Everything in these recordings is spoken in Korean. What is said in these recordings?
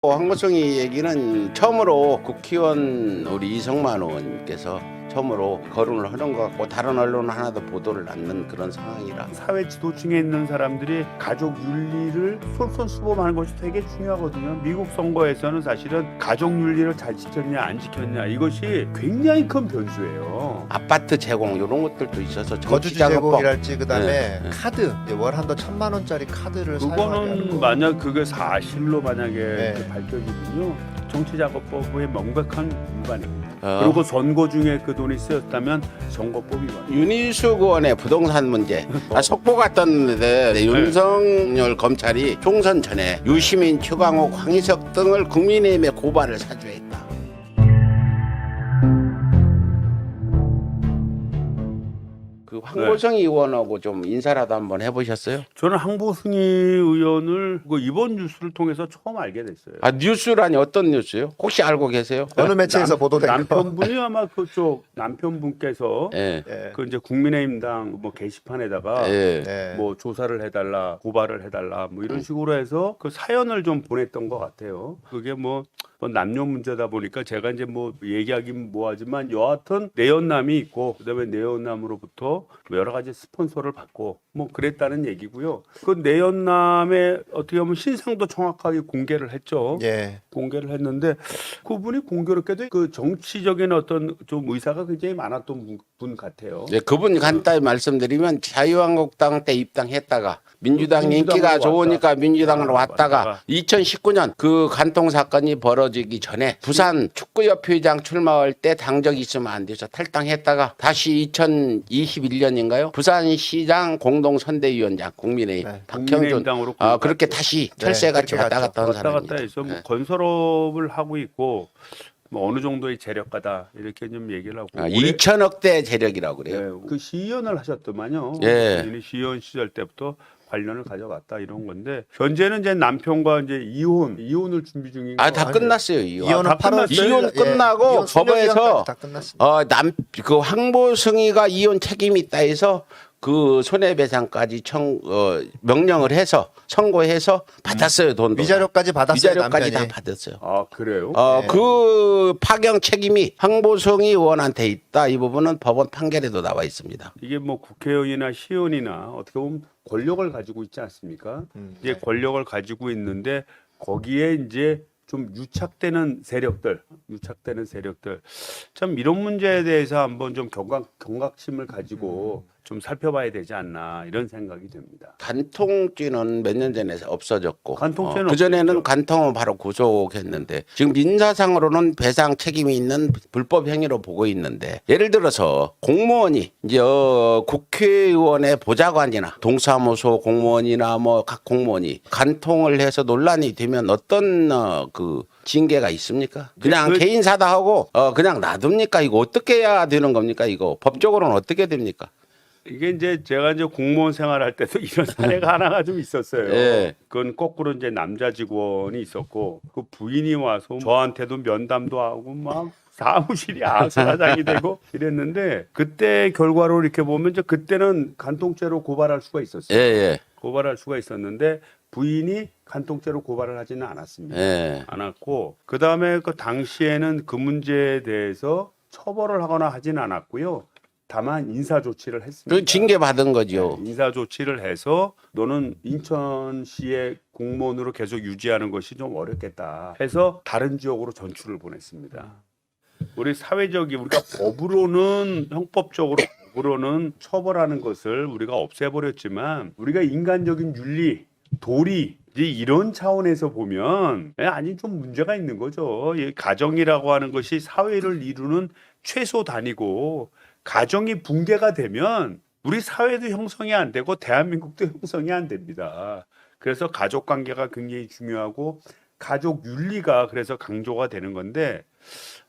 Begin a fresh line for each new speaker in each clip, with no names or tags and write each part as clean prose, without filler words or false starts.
황보성이 얘기는 처음으로 국회의원 우리 이성만 의원께서 처음으로 거론을 하는 것 같고 다른 언론은 하나도 보도를 않는 그런 상황이라
사회 지도층에 있는 사람들이 가족 윤리를 솔선수범하는 것이 되게 중요하거든요. 미국 선거에서는 사실은 가족 윤리를 잘 지켰냐 안 지켰냐 이것이 굉장히 큰 변수예요.
아파트 제공 이런 것들도 있어서
거주지
정치자금법
제공이랄지 그다음에
네.
카드 월 한도 1,000만 원짜리 카드를 사용하게 하는
그거는
거.
만약 그게 사실로 만약에
네.
밝혀지면요 정치자금법의 명백한 위반입니다.
어.
그리고 선거 중에 그 돈이 쓰였다면 선거법 위반.
윤희숙 의원의 부동산 문제 속보가 떴는데 윤석열 검찰이 총선 전에 유시민, 최강욱, 황희석 등을 국민의힘에 고발을 사주했다. 그 황보성이 의원하고 좀 인사라도 한번 해보셨어요?
저는 황보승희 의원을 그 이번 뉴스를 통해서 처음 알게 됐어요.
아 뉴스라니 어떤 뉴스요? 혹시 알고 계세요?
어느 매체에서 보도된 거.
남편분이 아마 그쪽 남편분께서
예.
예.
그 이제 국민의힘당 뭐 게시판에다가
예.
예.
뭐 조사를 해달라, 고발을 해달라, 뭐 이런 식으로 해서 그 사연을 좀 보냈던 것 같아요. 그게 뭐 남녀 문제다 보니까 제가 이제 뭐 얘기하긴 뭐하지만 여하튼 내연남이 있고 그다음에 내연남으로부터 여러 가지 스폰서를 받고 뭐 그랬다는 얘기고요. 그 내연남의 어떻게 보면 신상도 정확하게 공개를 했죠.
예.
공개를 했는데 그분이 공교롭게도 그 정치적인 어떤 좀 의사가 굉장히 많았던 분 같아요.
예, 그분 간단히 말씀드리면 자유한국당 때 입당했다가 민주당
민주당으로
인기가
왔다.
좋으니까 민주당으로 왔다가
왔다가.
2019년 그 간통 사건이 벌어지기 전에 부산 축구협회장 출마할 때 당적이 있으면 안 돼서 탈당했다가 다시 2021년인가요? 부산시장 공동선대위원장 국민의힘
네.
박형준
국민의힘당으로
그렇게 다시 철새같이
그렇게
왔다 갔다 한
왔다 갔다
사람입니다.
해서 뭐
네.
건설업을 하고 있고 뭐 어느 정도의 재력가다 이렇게 좀 얘기를 하고
2천억대 재력이라고 그래요.
네, 그 시의원을 하셨더만요.
예.
본인이 시의원 시절 때부터 관련을 가져갔다 이런 건데 현재는 이제 남편과 이제 이혼을 준비 중인 거
다 끝났어요. 이혼.
이혼은
다
8월
끝났어요?
이혼 끝나고 법에서
다 끝났습니다.
그 황보승이가 이혼 책임이 있다 해서 그 손해배상까지 명령을 해서 선고해서 받았어요 돈도.
위자료까지 받았어요.
위자료까지
남편이.
다 받았어요.
아 그래요?
네.
그 파경 책임이 황보승이 의원한테 있다. 이 부분은 법원 판결에도 나와 있습니다.
이게 뭐 국회의원이나 시의원이나 어떻게 보면 권력을 가지고 있지 않습니까? 이제 권력을 가지고 있는데 거기에 이제 좀 유착되는 세력들 참 이런 문제에 대해서 한번 좀 경각심을 가지고 좀 살펴봐야 되지 않나 이런 생각이 듭니다.
간통죄는 몇 년 전에 없어졌고
간통죄는
그 전에는
없었죠.
간통은 바로 구속했는데 지금 민사상으로는 배상 책임이 있는 불법 행위로 보고 있는데 예를 들어서 공무원이 이제 국회의원의 보좌관이나 동사무소 공무원이나 뭐 각 공무원이 간통을 해서 논란이 되면 어떤 그 징계가 있습니까? 그냥 개인사다 하고 그냥 놔둡니까? 이거 어떻게 해야 되는 겁니까? 이거 법적으로는 어떻게 됩니까?
이게 이제 제가 이제 공무원 생활할 때도 이런 사례가 하나가 좀 있었어요.
예.
그건 거꾸로 이제 남자 직원이 있었고 그 부인이 와서 저한테도 면담도 하고 막 사무실이 아수라장이 되고 이랬는데 그때 결과로 이렇게 보면 이제 그때는 간통죄로 고발할 수가 있었어요.
예.
고발할 수가 있었는데 부인이 간통죄로 고발을 하지는 않았습니다.
예.
않았고 그 다음에 그 당시에는 그 문제에 대해서 처벌을 하거나 하지는 않았고요. 다만 인사 조치를 했습니다.
그 징계 받은 거죠.
네, 인사 조치를 해서 너는 인천시의 공무원으로 계속 유지하는 것이 좀 어렵겠다 해서 다른 지역으로 전출을 보냈습니다. 우리 우리가 법으로는 형법적으로 법으로는 처벌하는 것을 우리가 없애버렸지만 우리가 인간적인 윤리, 도리 이제 이런 차원에서 보면 아니 좀 문제가 있는 거죠. 이 가정이라고 하는 것이 사회를 이루는 최소 단위고 가정이 붕괴가 되면 우리 사회도 형성이 안 되고 대한민국도 형성이 안 됩니다. 그래서 가족 관계가 굉장히 중요하고 가족 윤리가 그래서 강조가 되는 건데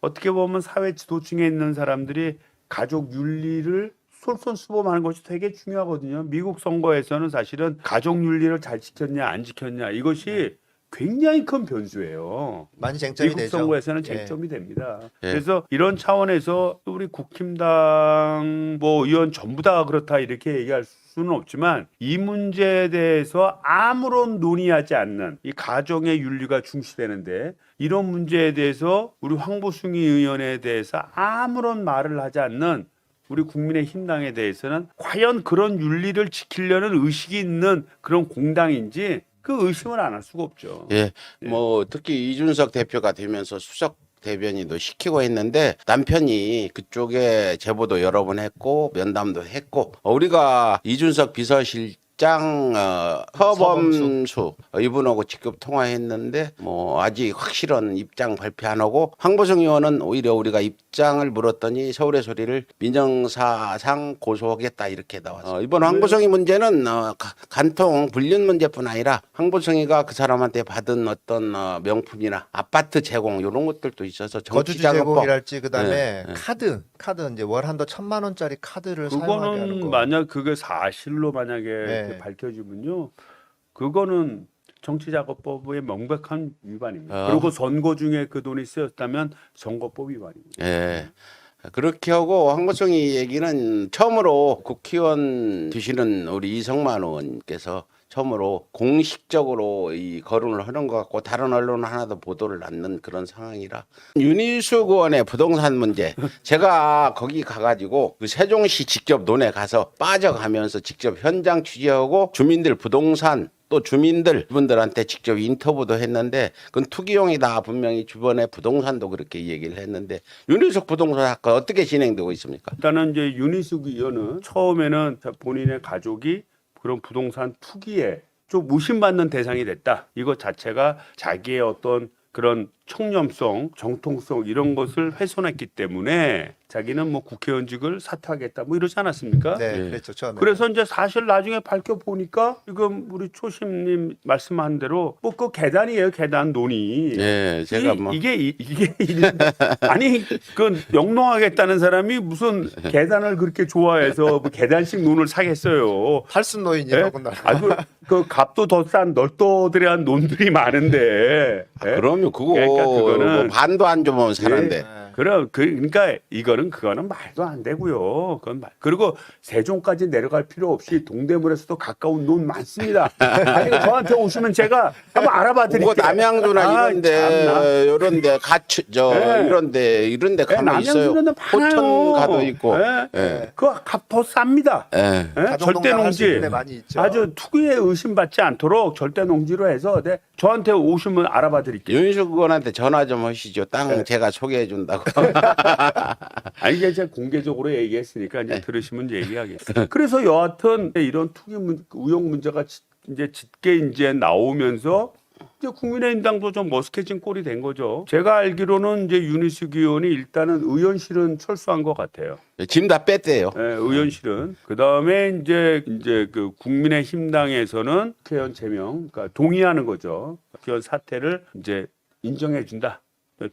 어떻게 보면 사회 지도층에 있는 사람들이 가족 윤리를 솔선수범하는 것이 되게 중요하거든요. 미국 선거에서는 사실은 가족 윤리를 잘 지켰냐 안 지켰냐 이것이 굉장히 큰 변수예요.
많이 쟁점이
미국
되죠.
선거에서는
예.
쟁점이 됩니다.
예.
그래서 이런 차원에서 우리 국힘당 뭐 의원 전부 다 그렇다 이렇게 얘기할 수 수는 없지만 이 문제에 대해서 아무런 논의하지 않는 이 가정의 윤리가 중시되는데 이런 문제에 대해서 우리 황보숭이 의원에 대해서 아무런 말을 하지 않는 우리 국민의힘당에 대해서는 과연 그런 윤리를 지키려는 의식이 있는 그런 공당인지 그 의심을 안 할 수가 없죠.
예, 뭐 특히 이준석 대표가 되면서 수석 대변인도 시키고 했는데 남편이 그쪽에 제보도 여러 번 했고 면담도 했고 우리가 이준석 비서실장 허범수 이분하고 직접 통화했는데 뭐 아직 확실한 입장 발표 안 하고 황보승 의원은 오히려 우리가 입장을 물었더니 서울의 소리를 민정사상 고소하겠다 이렇게 나왔어요. 이번 황보승이 문제는 간통 불륜 문제뿐 아니라 황보승이가 그 사람한테 받은 어떤 명품이나 아파트 제공 이런 것들도 있어서
거주지
정치자금법
제공이랄지 그다음에
네.
카드 이제 월 한도 1,000만 원짜리 카드를 사용하게 하는
그거는
거.
만약 그게 사실로 만약에
네.
밝혀지면요, 그거는 정치자금법의 명백한 위반입니다.
어.
그리고 선거 중에 그 돈이 쓰였다면 선거법 위반입니다.
예. 그렇게 하고 황보승이 얘기는 처음으로 국회의원 되시는 우리 이성만 의원께서 처음으로 공식적으로 이 거론을 하는 것 같고 다른 언론은 하나도 보도를 않는 그런 상황이라 윤희숙 의원의 부동산 문제 제가 거기 가가지고 그 세종시 직접 논에 가서 빠져가면서 직접 현장 취재하고 주민들 부동산 또 주민들 분들한테 직접 인터뷰도 했는데 그건 투기용이다 분명히 주변에 부동산도 그렇게 얘기를 했는데 윤희숙 부동산 사건 어떻게 진행되고 있습니까?
일단은 이제 윤희숙 의원은 처음에는 본인의 가족이 그런 부동산 투기에 좀 의심받는 대상이 됐다. 이것 자체가 자기의 어떤 그런 청렴성, 정통성 이런 것을 훼손했기 때문에 자기는 뭐 국회의원직을 사퇴하겠다 뭐 이러지 않았습니까?
네,
예.
그랬죠 처음에.
그래서 이제 사실 나중에 밝혀 보니까 지금 우리 초심님 말씀한 대로 뭐 그 계단이에요, 계단 논의.
예, 제가 뭐
이게 아니 그 영농하겠다는 사람이 무슨 계단을 그렇게 좋아해서 뭐 계단식 논을 사겠어요.
탈순 노인이
예?
더군다나.
아주 그 값도 더 싼 널떠드레한 논들이 많은데. 예?
그러면 그거
그러니까 그거는
뭐 반도 안 주면 사는데
네.
그러니까 그거는 말도 안 되고요. 그리고 세종까지 내려갈 필요 없이 동대문에서도 가까운 논 많습니다. 아니 저한테 오시면 제가 한번 알아봐 드릴게요.
그거 남양주나 이런데 같이
네.
이런데 가면 있어요.
남양주는
호천 가도 있고.
예?
예.
그 값 더 쌉니다.
예.
예?
가정농장 할수 있는
절대
데
농지
많이 있죠.
아주 투기에 의심받지 않도록 절대 농지로 해서 저한테 오시면 알아봐 드릴게요.
윤희숙 의원한테 전화 좀 하시죠. 땅
네.
제가 소개해 준다고.
아니 이게 제가 공개적으로 얘기했으니까 이제 들으시면 이제 얘기하겠습니다. 그래서 여하튼 이런 투기 의혹 문제가 이제 짙게 이제 나오면서 이제 국민의힘당도 좀 머쓱해진 꼴이 된 거죠. 제가 알기로는 이제 윤희숙 의원이 일단은 의원실은 철수한 것 같아요.
짐 다 뺐대요.
네, 의원실은 그 다음에 이제 그 국민의힘당에서는 국회의원 제명, 그러니까 동의하는 거죠. 국회의원 사퇴를 이제 인정해준다.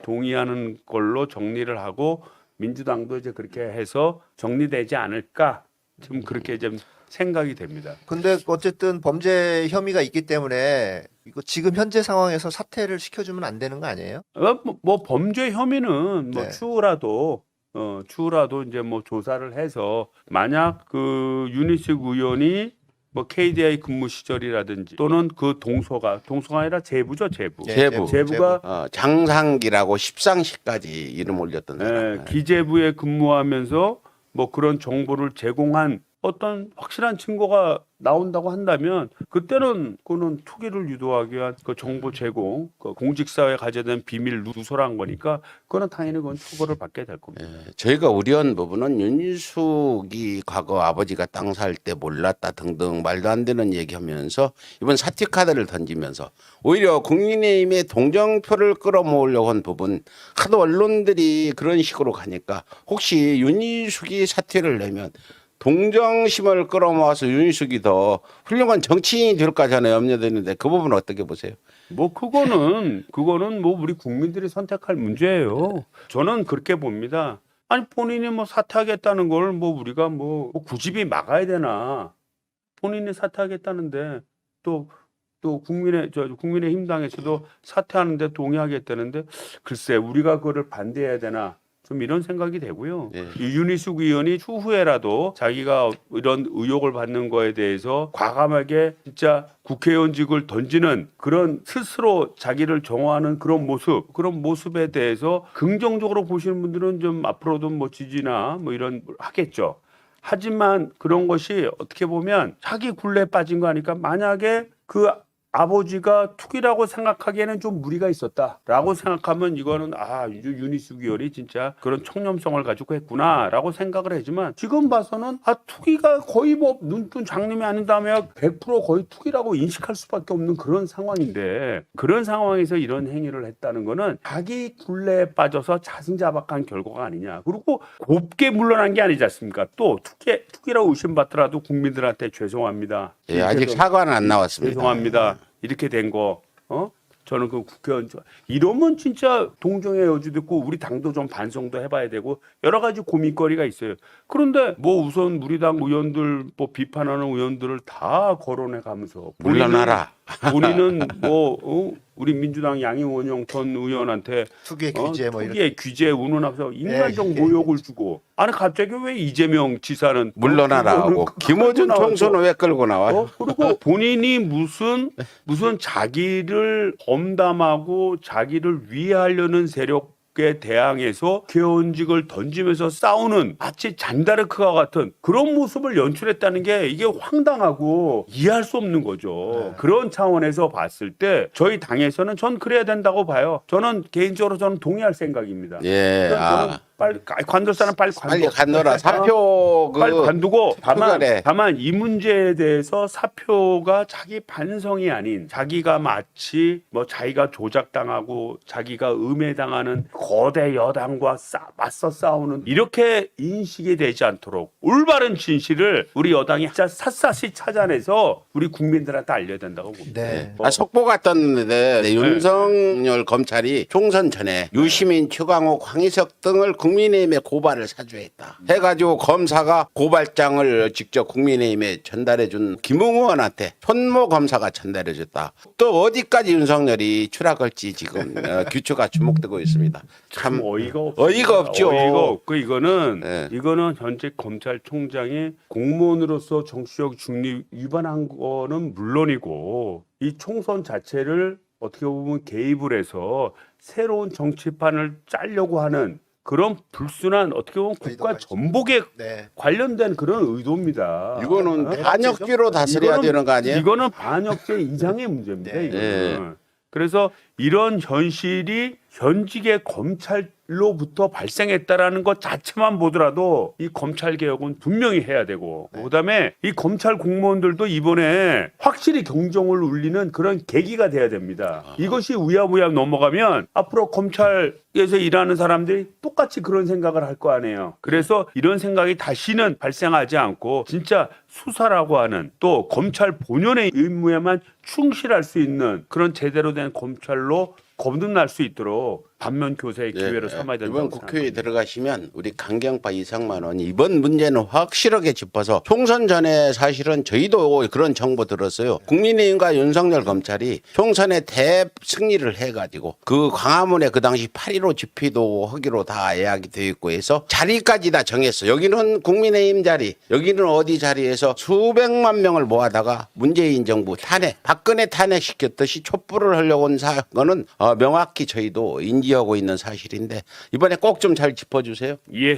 동의하는 걸로 정리를 하고 민주당도 이제 그렇게 해서 정리되지 않을까 지금 그렇게 좀 생각이 됩니다.
근데 어쨌든 범죄 혐의가 있기 때문에 이거 지금 현재 상황에서 사퇴를 시켜주면 안 되는 거 아니에요?
뭐 범죄 혐의는 뭐
네.
추후라도 이제 뭐 조사를 해서 만약 그 윤희숙 의원이 뭐 KDI 근무 시절이라든지 또는 그 동서가 아니라 제부죠, 제부.
네,
제부가
장상기라고 십상시까지 이름 올렸던 사람.
기재부에 근무하면서 뭐 그런 정보를 제공한 어떤 확실한 증거가 나온다고 한다면 그때는 그거는 투기를 유도하기 위한 그 정보 제공, 그 공직사회에 가져야 비밀 누설한 거니까 그거는 당연히 그건 처벌을 받게 될 겁니다.
저희가 우려한 부분은 윤희숙이 과거 아버지가 땅 살 때 몰랐다 등등 말도 안 되는 얘기하면서 이번 사퇴 카드를 던지면서 오히려 국민의힘의 동정표를 끌어모으려고 한 부분 하도 언론들이 그런 식으로 가니까 혹시 윤희숙이 사퇴를 내면 동정심을 끌어모아서 윤희숙이 더 훌륭한 정치인이 될까 저는 염려되는데 그 부분은 어떻게 보세요?
뭐 그거는 뭐 우리 국민들이 선택할 문제예요. 저는 그렇게 봅니다. 아니 본인이 뭐 사퇴하겠다는 걸 뭐 우리가 뭐 굳이 막아야 되나? 본인이 사퇴하겠다는데 또 국민의힘당에서도 사퇴하는데 동의하겠다는데 글쎄 우리가 그거를 반대해야 되나? 좀 이런 생각이 되고요.
예.
윤희숙 의원이 추후에라도 자기가 이런 의혹을 받는 거에 대해서 과감하게 진짜 국회의원직을 던지는 그런 스스로 자기를 정화하는 그런 모습에 대해서 긍정적으로 보시는 분들은 좀 앞으로도 뭐 지지나 뭐 이런 하겠죠. 하지만 그런 것이 어떻게 보면 자기 굴레에 빠진 거 아니까 만약에 그 아버지가 투기라고 생각하기에는 좀 무리가 있었다라고 생각하면 이거는 윤희숙 의원이 진짜 그런 청렴성을 가지고 했구나라고 생각을 하지만 지금 봐서는 투기가 거의 뭐 눈뜬 장님이 아닌 다음에 100% 거의 투기라고 인식할 수밖에 없는 그런 상황인데 그런 상황에서 이런 행위를 했다는 거는 자기 굴레에 빠져서 자승자박한 결과가 아니냐. 그리고 곱게 물러난 게 아니지 않습니까? 또 투기라고 의심받더라도 국민들한테 죄송합니다.
예, 아직 사과는 안 나왔습니다.
죄송합니다. 이렇게 된 거, 저는 그 국회의원 이러면 진짜 동정의 여지도 있고 우리 당도 좀 반성도 해봐야 되고 여러 가지 고민거리가 있어요. 그런데 뭐 우선 우리 당 의원들 뭐 비판하는 의원들을 다 거론해 가면서
물러나라.
본인은 우리 민주당 양이원영 전 의원한테
투기의 규제 뭐 이런.
투기의 규제 운운하면서 인간적
예.
모욕을 주고 아니 갑자기 왜 이재명 지사는
물러나라고 김어준 총수는 왜 끌고 나와요?
그리고 본인이 무슨 자기를 엄담하고 자기를 위하려는 세력에 대항해서 국회의원직을 던지면서 싸우는 마치 잔다르크와 같은 그런 모습을 연출했다는 게 이게 황당하고 이해할 수 없는 거죠. 그런 차원에서 봤을 때 저희 당에서는 전 그래야 된다고 봐요. 저는 개인적으로 동의할 생각입니다.
예,
저는 빨리 관둘 사람 빨리
빨리 간노라. 사표
빨리 관두고
투표전에.
다만 이 문제에 대해서 사표가 자기 반성이 아닌 자기가 마치 뭐 자기가 조작당하고 자기가 음해당하는 거대 여당과 맞서 싸우는 이렇게 인식이 되지 않도록 올바른 진실을 우리 여당이 진짜 샅샅이 찾아내서 우리 국민들한테 알려야 된다고 봅니다.
네.
속보가 떴는데 윤석열 검찰이 총선 전에 유시민, 최강욱, 황희석 등을 국민의힘에 고발을 사주했다. 해가지고 검사가 고발장을 직접 국민의힘에 전달해준 김웅 의원한테 손모 검사가 전달해줬다. 또 어디까지 윤석열이 추락할지 지금 규초가 주목되고 있습니다. 참
어이가
없죠.
어이가 없고 이거는
네.
현재 검찰총장이 공무원으로서 정치적 중립 위반한 거는 물론이고 이 총선 자체를 어떻게 보면 개입을 해서 새로운 정치판을 짜려고 하는 그런 불순한 어떻게 보면 국가 전복에
네.
관련된 그런 의도입니다.
이거는 반역죄로 다스려야 되는 거 아니에요?
이거는 반역죄 이상의 문제입니다.
네.
이거는. 그래서 이런 현실이 현직의 검찰로부터 발생했다라는 것 자체만 보더라도 이 검찰 개혁은 분명히 해야 되고 그다음에 이 검찰 공무원들도 이번에 확실히 경종을 울리는 그런 계기가 돼야 됩니다. 이것이 우야부야 넘어가면 앞으로 검찰에서 일하는 사람들이 똑같이 그런 생각을 할 거 아니에요. 그래서 이런 생각이 다시는 발생하지 않고 진짜 수사라고 하는 또 검찰 본연의 임무에만 충실할 수 있는 그런 제대로 된 검찰로 거듭날 수 있도록 반면 교사의 기회를 삼아야 된다고
이번 국회에
생각합니다.
들어가시면 우리 강경파 이상만 의원이 이번 문제는 확실하게 짚어서 총선 전에 사실은 저희도 그런 정보 들었어요. 국민의힘과 윤석열 검찰이 총선에 대승리를 해가지고 그 광화문에 그 당시 8.15 집회도 하기로 다 예약이 되어 있고 해서 자리까지 다 정했어. 여기는 국민의힘 자리, 여기는 어디 자리에서 수백만 명을 모아다가 문재인 정부 탄핵, 박근혜 탄핵시켰듯이 촛불을 하려고 온 사건은 명확히 저희도 인지하고 있는 사실인데 이번에 꼭 좀 잘 짚어주세요.
예.